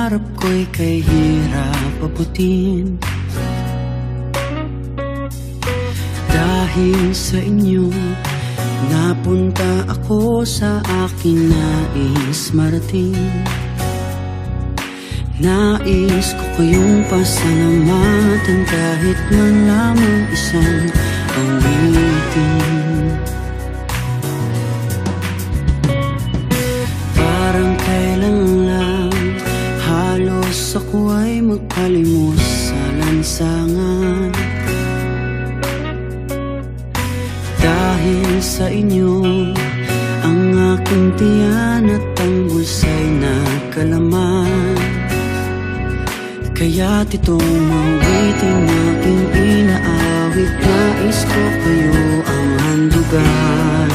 pangarap ko'y kay hirap abutin. Dahil sa inyo, napunta ako sa aking nais marating. Nais ko kayong pasalamatan kahit man lamang isang awitin. Parang kailan lang halos ako ay magpalimos sa lansangan. Dahil sa inyo, ang aking tiyan at ang bulsa'y nagkalaman. Kaya't itong mawiting aking inaawit, nais ko kayo ang handugan.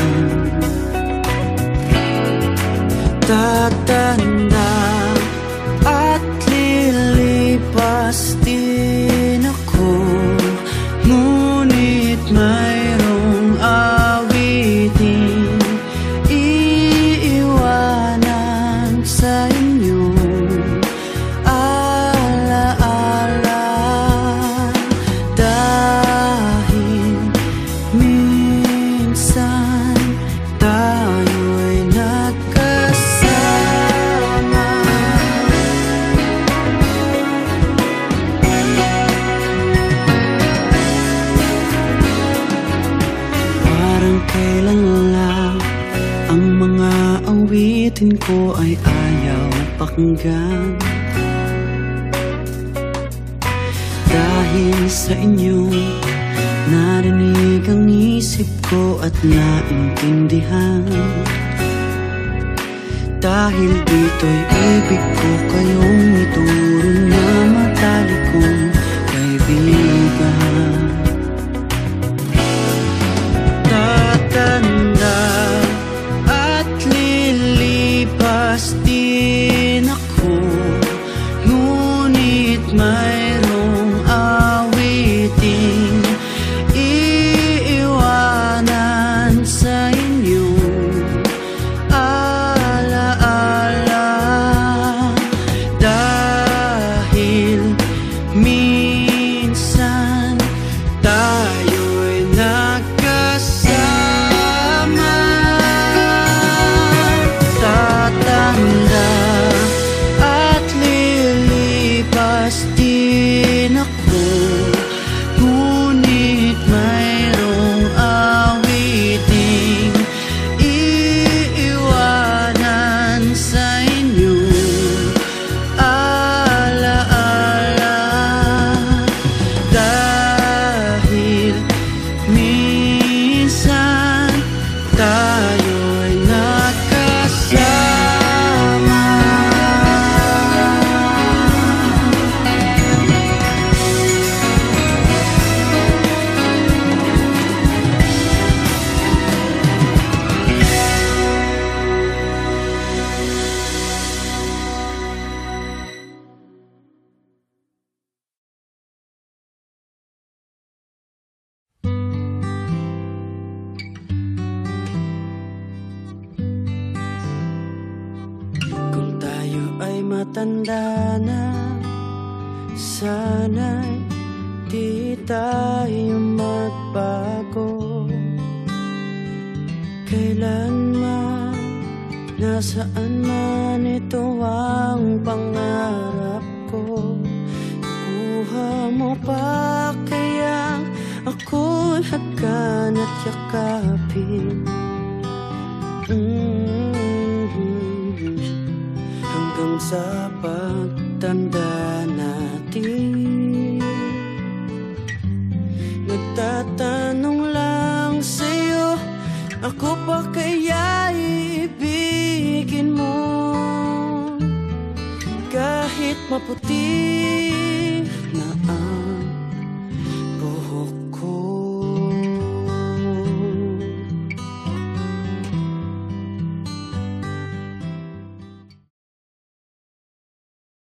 Tatanda at lilipas din ako, ngunit mayroong awiting iiwanan sa inyo. Alaala, dahil minsan tayo'y nagkasama. Parang kailan lang ang mga awitin ko ay ayaw pakinggan. Dahil sa inyo, narinig ang isip ko at naintindihan. Dahil dito'y ibig ko kayong ituro na matalikong kaibigan. Tatanda at lilipas din ako, ngunit mayroong awiting iiwanan sa inyo. Alaala, dahil minsan tayo'y nagkasama. Tatanda at lilipas din ako, ngunit mayroong awiting iiwanan sa inyo. Alaala, dahil minsan tayo'y nagkasama. Kung tayo ay matanda na, sana'y di tayo magbago. Kailanman, nasaan man, ito ang pangarap ko. Kuha mo pa kaya ako'y hagkan at yakapin. Hanggang sa pagtanda natin, nagtatanong lang sa'yo, ako pa kaya ibigin mo? Kahit maputi